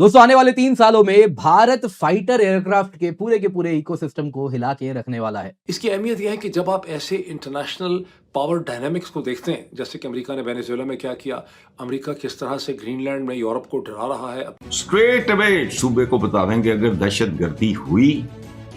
दोस्तों आने वाले 3 सालों में भारत फाइटर एयरक्राफ्ट के पूरे इकोसिस्टम को हिला के रखने वाला है। इसकी अहमियत यह है कि जब आप ऐसे इंटरनेशनल पावर डायनामिक्स को देखते हैं, जैसे कि अमेरिका ने वेनेजुएला में क्या किया, अमेरिका किस तरह से ग्रीनलैंड में यूरोप को डरा रहा है। स्ट्रेट अवे सूबे को बता देंगे अगर दहशतगर्दी हुई,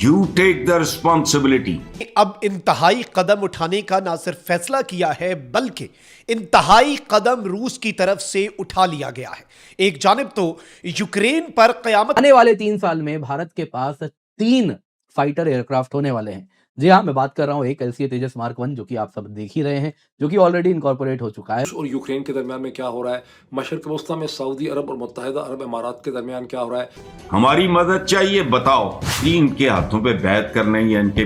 यू टेक द रिस्पॉन्सिबिलिटी। अब इंतहाई कदम उठाने का ना सिर्फ फैसला किया है, बल्कि इंतहाई कदम रूस की तरफ से उठा लिया गया है। एक जानिब तो यूक्रेन पर कयामत आने वाले 3 साल में भारत के पास 3 फाइटर एयरक्राफ्ट होने वाले हैं। जी हाँ, मैं बात कर रहा हूँ एक एलसीए तेजस मार्क 1 जो कि आप सब देख ही रहे हैं, जो कि ऑलरेडी इनकॉर्पोरेट हो चुका है। रूस और यूक्रेन के दरमियान में क्या हो रहा है, मशरक वस्ता में सऊदी अरब और मुत्तहिदा अरब इमारात के दरमियान क्या हो रहा है। हमारी मदद चाहिए, बताओ। इनके हाथों पे बैठ करने या इनके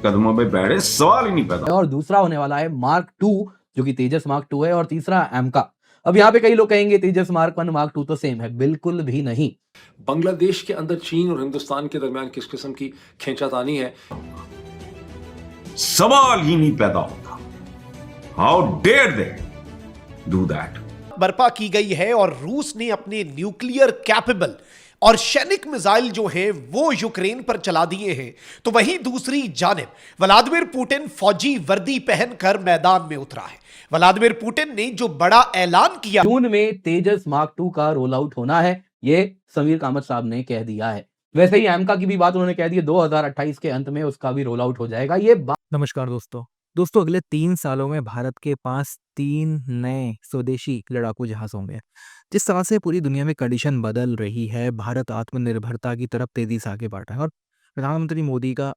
कदमों पे बैठे, सवाल ही नहीं पैदा। और दूसरा होने वाला है मार्क 2 जो कि तेजस मार्क 2 है, और तीसरा एमका। अब यहाँ पे कई लोग कहेंगे तेजस मार्क 1 मार्क 2 तो सेम है, बिल्कुल भी नहीं। बांग्लादेश के अंदर चीन और हिंदुस्तान के दरमियान किस किस्म की खींचातानी है, सवाल ही नहीं पैदा होता। How dare they do that. बर्पा की गई है और रूस ने अपने न्यूक्लियर कैपेबल और सैनिक मिसाइल जो हैं वो यूक्रेन पर चला दिए हैं, तो वहीं दूसरी जानिब व्लादिमीर पुतिन फौजी वर्दी पहनकर मैदान में उतरा है। व्लादिमीर पुतिन ने जो बड़ा ऐलान किया, जून में तेजस मार्क 2 का रोल आउट होना है, ये समीर कामत साहब ने कह दिया है। वैसे ही एमका की भी बात उन्होंने कह दी है, 2028 के अंत में उसका भी रोल आउट हो जाएगा। ये नमस्कार दोस्तों अगले 3 सालों में भारत के पास 3 नए स्वदेशी लड़ाकू जहाज होंगे। जिस तरह से पूरी दुनिया में कंडीशन बदल रही है, भारत आत्मनिर्भरता की तरफ तेजी से आगे बढ़ रहा है और प्रधानमंत्री मोदी का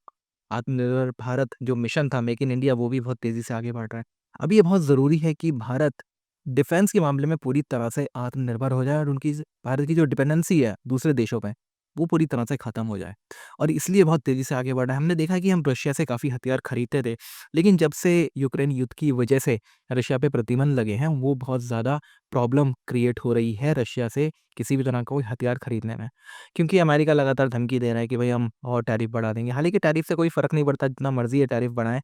आत्मनिर्भर भारत जो मिशन था मेक इन इंडिया, वो भी बहुत तेजी से आगे बढ़ रहा है। अब ये बहुत ज़रूरी है कि भारत डिफेंस के मामले में पूरी तरह से आत्मनिर्भर हो जाए और उनकी भारत की जो डिपेंडेंसी है दूसरे देशों पे, वो पूरी तरह से ख़त्म हो जाए और इसलिए बहुत तेज़ी से आगे बढ़ रहा है। हमने देखा कि हम रशिया से काफ़ी हथियार खरीदते थे, लेकिन जब से यूक्रेन युद्ध की वजह से रशिया पे प्रतिबंध लगे हैं, वो बहुत ज़्यादा प्रॉब्लम क्रिएट हो रही है रशिया से किसी भी तरह का कोई हथियार खरीदने में। क्योंकि अमेरिका लगातार धमकी दे रहा है कि भई हम और टैरिफ बढ़ा देंगे। हालाँकि टैरिफ से कोई फ़र्क नहीं पड़ता, जितना मर्ज़ी है टैरिफ बढ़ाएँ,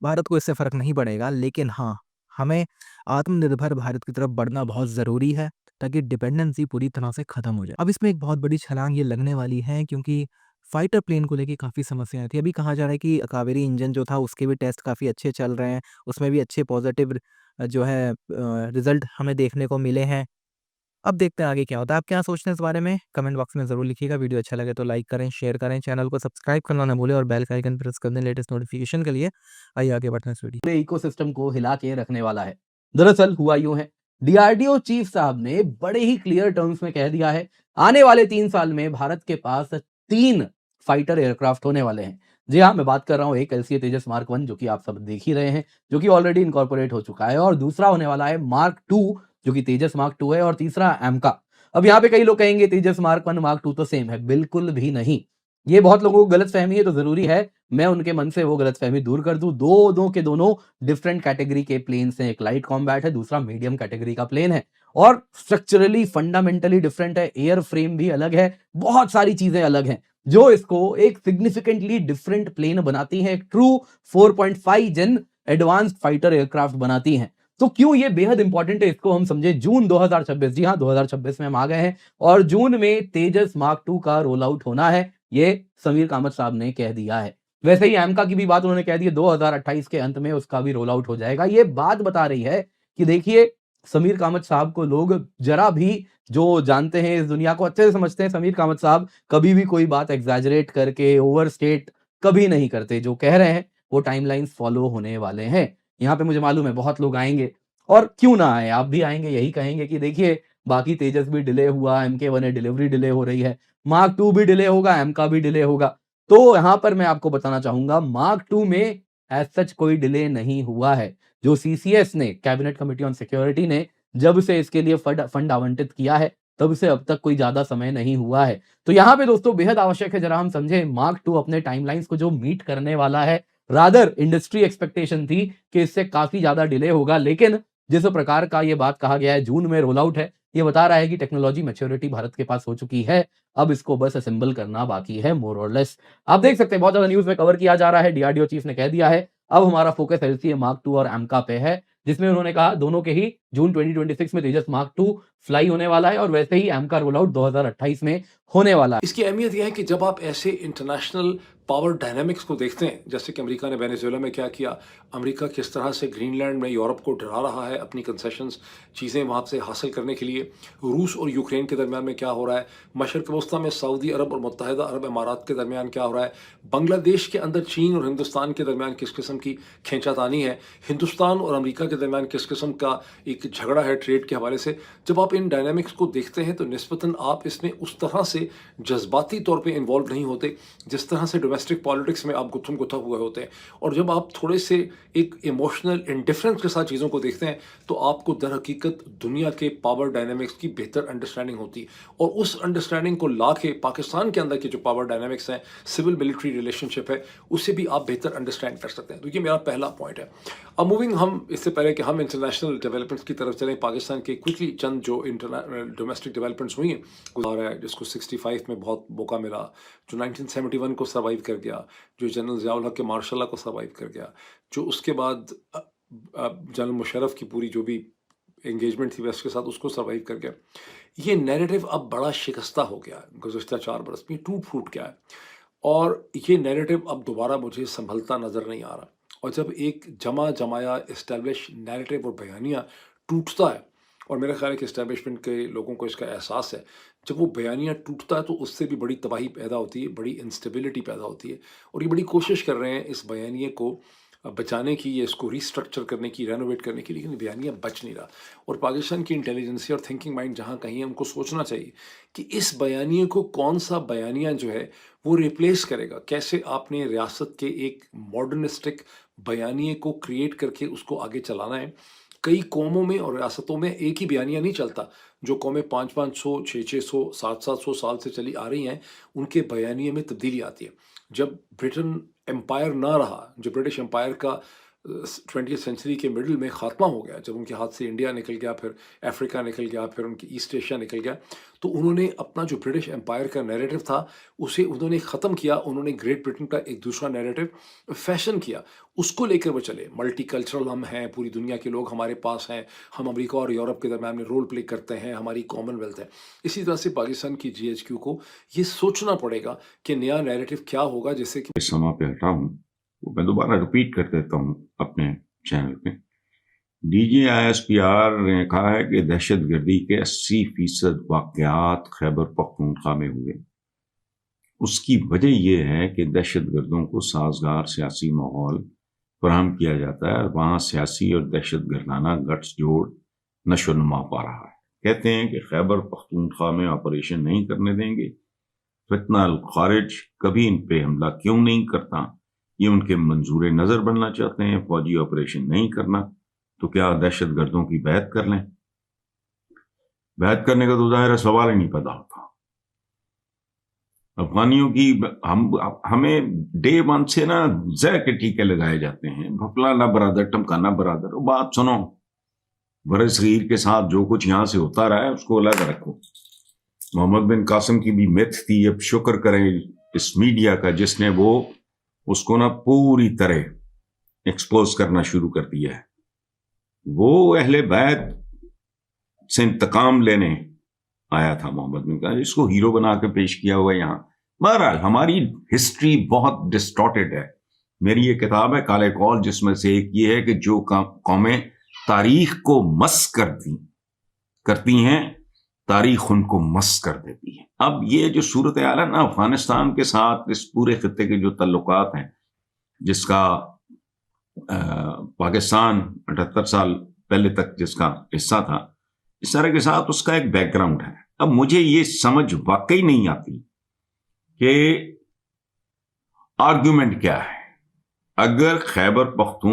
भारत को इससे फ़र्क नहीं पड़ेगा। लेकिन हाँ, हमें आत्मनिर्भर भारत की तरफ बढ़ना बहुत ज़रूरी है, ताकि डिपेंडेंसी पूरी तरह से ख़त्म हो जाए। अब इसमें एक बहुत बड़ी छलांग ये लगने वाली है, क्योंकि फाइटर प्लेन को लेके काफ़ी समस्याएँ थी। अभी कहा जा रहा है कि कावेरी इंजन जो था उसके भी टेस्ट काफ़ी अच्छे चल रहे हैं, उसमें भी अच्छे पॉजिटिव जो है रिज़ल्ट हमें देखने को मिले हैं। अब देखते हैं आगे क्या होता है। आप क्या सोचते हैं इस बारे में? कमेंट बॉक्स में ज़रूर लिखिएगा। वीडियो अच्छा लगे तो लाइक करें, शेयर करें, चैनल को सब्सक्राइब करना ना भूलें और बेल का आइकन प्रेस कर दें लेटेस्ट नोटिफिकेशन के लिए। आइए आगे बढ़ते हैं इस वीडियो। पूरे इकोसिस्टम को हिला के रखने वाला है। दरअसल हुआ यूं है, डीआरडीओ चीफ साहब ने बड़े ही क्लियर टर्म्स में कह दिया है, आने वाले 3 साल में भारत के पास 3 फाइटर एयरक्राफ्ट होने वाले हैं। जी हाँ, मैं बात कर रहा हूँ एक एलसीए तेजस मार्क 1 जो कि आप सब देख ही रहे हैं, जो कि ऑलरेडी इनकॉर्पोरेट हो चुका है, और दूसरा होने वाला है मार्क 2 जो कि तेजस मार्क 2 है, और तीसरा एमका। अब यहाँ पे कई लोग कहेंगे तेजस मार्क 1 मार्क 2 तो सेम है, बिल्कुल भी नहीं। ये बहुत लोगों को गलतफहमी है, तो जरूरी है मैं उनके मन से वो गलतफहमी दूर कर दूं। दोनों के दोनों डिफरेंट कैटेगरी के प्लेन्स हैं। एक लाइट कॉम्बैट है, दूसरा मीडियम कैटेगरी का प्लेन है, और स्ट्रक्चरली फंडामेंटली डिफरेंट है। एयर फ्रेम भी अलग है, बहुत सारी चीजें अलग हैं जो इसको एक सिग्निफिकेंटली डिफरेंट प्लेन बनाती हैं, एक ट्रू 4.5 जेन एडवांस्ड फाइटर एयरक्राफ्ट बनाती हैं। तो क्यों ये बेहद इंपॉर्टेंट है, इसको हम समझे। जून 2026, जी हाँ 2026 में हम आ गए हैं, और जून में तेजस मार्क 2 का रोल आउट होना है, ये समीर कामत साहब ने कह दिया है। वैसे ही एमका की भी बात उन्होंने कह दी है, 2028 के अंत में उसका भी रोल आउट हो जाएगा। ये बात बता रही है कि देखिए, समीर कामत साहब को लोग जरा भी जो जानते हैं, इस दुनिया को अच्छे से समझते हैं, समीर कामत साहब कभी भी कोई बात एग्जैजरेट करके ओवरस्टेट कभी नहीं करते। जो कह रहे हैं वो टाइमलाइंस फॉलो होने वाले हैं। यहाँ पे मुझे मालूम है बहुत लोग आएंगे, और क्यों ना आए, आप भी आएंगे, यही कहेंगे कि देखिए बाकी तेजस भी डिले हुआ, MK1 डिलीवरी डिले हो रही है, मार्क 2 भी डिले होगा, एमका भी डिले होगा। तो यहाँ पर मैं आपको बताना चाहूंगा, मार्क 2 में एज सच कोई डिले नहीं हुआ है। जो सीसीएस ने, कैबिनेट कमेटी ऑन सिक्योरिटी ने, जब से इसके लिए फंड आवंटित किया है, तब से अब तक कोई ज्यादा समय नहीं हुआ है। तो यहाँ पे दोस्तों बेहद आवश्यक है जरा हम समझें, मार्क 2 अपने टाइमलाइंस को जो मीट करने वाला है, रादर इंडस्ट्री एक्सपेक्टेशन थी कि इससे काफी ज्यादा डिले होगा, लेकिन जिस प्रकार का ये बात कहा गया है जून में रोल आउट है, ये बता रहा है कि टेक्नोलॉजी मैच्योरिटी भारत के पास हो चुकी है। अब इसको बस असेंबल करना बाकी है, मोर और लेस। आप देख सकते हैं बहुत ज्यादा न्यूज में कवर किया जा रहा है। डीआरडीओ चीफ ने कह दिया है अब हमारा फोकस एलसीए मार्क 2 और एमका पे है, जिसमें उन्होंने कहा दोनों के ही जून 2026 में तेजस मार्क 2 फ्लाई होने वाला है और वैसे ही एम का रोल आउट 2028 में होने वाला है। इसकी अहमियत यह है कि जब आप ऐसे इंटरनेशनल पावर डायनामिक्स को देखते हैं, जैसे कि अमेरिका ने वेनेजुएला में क्या किया, अमेरिका किस तरह से ग्रीनलैंड में यूरोप को डरा रहा है अपनी कंसेशंस चीज़ें वहाँ से हासिल करने के लिए, रूस और यूक्रेन के दरमियान में क्या हो रहा है, मशरक़ वस्ता में सऊदी अरब और मुत्तहिदा अरब इमारात के दरमियान क्या हो रहा है, बांग्लादेश के अंदर चीन और हिंदुस्तान के दरमियान किस किस्म की खींचातानी है, हिंदुस्तान और अमेरिका के दरमियान किस किस्म का एक झगड़ा है ट्रेड के हवाले से। जब आप इन डायनामिक्स को देखते हैं तो निस्बतन आप इसमें उस तरह से जज्बाती तौर पे इन्वॉल्व नहीं होते जिस तरह से डोमेस्टिक पॉलिटिक्स में आप गुत्थम गुत्था हुए होते हैं। और जब आप थोड़े से एक इमोशनल इंडिफरेंस के साथ चीज़ों को देखते हैं तो आपको दर हकीकत दुनिया के पावर डायनामिक्स की बेहतर अंडरस्टैंडिंग होती है। और उस अंडरस्टैंडिंग को ला के पाकिस्तान के अंदर के जो पावर डायनामिक्स हैं, सिविल मिलिट्री रिलेशनशिप है, उसे भी आप बेहतर अंडरस्टैंड कर सकते हैं। तो ये मेरा पहला पॉइंट है। अब मूविंग, हम इससे पहले कि हम इंटरनेशनल डेवलपमेंट्स की तरफ चलें, पाकिस्तान के क्विकली चंद जो डोमेस्टिक डेवलपमेंट्स हुई हैं, जिसको 65 में बहुत मौका मिला, जो 1971 को सर्वाइव कर गया, जो जनरल ज़ियाउल हक के मार्शल को सर्वाइव कर गया, जो उसके बाद जनरल मुशर्रफ की पूरी जो भी एंगेजमेंट थी वेस्ट के साथ उसको सर्वाइव कर गया। ये नैरेटिव अब बड़ा शिकस्ता हो गया गुज़श्ता 4 बरस में, टूट फूट गया है और ये नैरेटिव अब दोबारा मुझे संभलता नज़र नहीं आ रहा। और जब एक जमा जमाया इस्टेब्लिश नैरेटिव और बयानिया टूटता है, और मेरा ख्याल है कि इस्टेब्लिशमेंट के लोगों को इसका एहसास है, जब वो बयानिया टूटता है तो उससे भी बड़ी तबाही पैदा होती है, बड़ी इंस्टेबिलिटी पैदा होती है। और ये बड़ी कोशिश कर रहे हैं इस बयानिए को बचाने की या इसको रीस्ट्रक्चर करने की, रेनोवेट करने की, लेकिन बयानिया बच नहीं रहा। और पाकिस्तान की इंटेलिजेंसी और थिंकिंग माइंड जहाँ कहीं है, उनको सोचना चाहिए कि इस बयानिए को कौन सा बयानिया जो है वो रिप्लेस करेगा। कैसे आपने रियासत के एक मॉडर्निस्टिक बयानिए को क्रिएट करके उसको आगे चलाना है। कई कौमों में और रियासतों में एक ही बयानिया नहीं चलता। जो कौमें 500, 600, 700 साल से चली आ रही हैं, उनके बयानिए में तब्दीली आती है। जब ब्रिटेन एम्पायर ना रहा, जो ब्रिटिश एम्पायर का 20वीं सेंचुरी के मिडिल में ख़ात्मा हो गया, जब उनके हाथ से इंडिया निकल गया, फिर अफ्रीका निकल गया, फिर उनकी ईस्ट एशिया निकल गया, तो उन्होंने अपना जो ब्रिटिश एम्पायर का नैरेटिव था उसे उन्होंने ख़त्म किया। उन्होंने ग्रेट ब्रिटेन का एक दूसरा नैरेटिव फैशन किया, उसको लेकर वो चले। मल्टीकल्चरल हम हैं, पूरी दुनिया के लोग हमारे पास हैं, हम अमेरिका और यूरोप के दरम्यान में रोल प्ले करते हैं, हमारी कॉमनवेल्थ है। इसी तरह से पाकिस्तान की GHQ को ये सोचना पड़ेगा कि नया नैरेटिव क्या होगा, जिससे कि इस समय पे हटा हूँ, वो मैं दोबारा रिपीट कर देता हूँ अपने चैनल पे। DGISPR ने कहा है कि दहशतगर्दी के 80% वाक़यात खैबर पख्तूनख्वा में हुए। उसकी वजह यह है कि दहशतगर्दों को साजगार सियासी माहौल फराहम किया जाता है और वहाँ सियासी और दहशतगर्दाना गठजोड़ नशोनुमा पा रहा है। कहते हैं कि खैबर पख्तूनख्वा में ऑपरेशन नहीं करने देंगे, फितना अल खारिज कभी इन पे हमला क्यों नहीं करता, ये उनके मंजूर नज़र बनना चाहते हैं। फौजी ऑपरेशन नहीं करना तो क्या दहशत गर्दों की बैत कर लें? बैत करने का तो ज़ाहिर सवाल ही नहीं पैदा होता। अफगानियों की हमें डे 1 से ना जय के टीके लगाए जाते हैं, फलाना बरादर टमकाना बरादर। वो बात सुनो, बरसगीर के साथ जो कुछ यहाँ से होता रहा है उसको अलग रखो। मोहम्मद बिन कासिम की भी मिथ थी। अब शुक्र करें इस मीडिया का जिसने वो उसको ना पूरी तरह एक्सपोज करना शुरू कर दिया है। वो अहले बैत से इंतकाम लेने आया था मोहम्मद बिन कासिम, इसको हीरो बना के पेश किया हुआ है यहाँ। बहरहाल हमारी हिस्ट्री बहुत डिस्टॉर्टेड है। मेरी ये किताब है काले कौल, जिसमें से एक ये है कि जो कौमें तारीख को मस करती हैं, तारीख उनको मस कर देती है। अब ये जो सूरत हाल है ना अफगानिस्तान के साथ, इस पूरे खित्ते के जो तल्लुकात हैं, जिसका पाकिस्तान 78 साल पहले तक जिसका हिस्सा था, इस तरह के साथ उसका एक बैकग्राउंड है। अब मुझे ये समझ वाकई नहीं आती कि आर्ग्यूमेंट क्या है। अगर खैबर पख्तून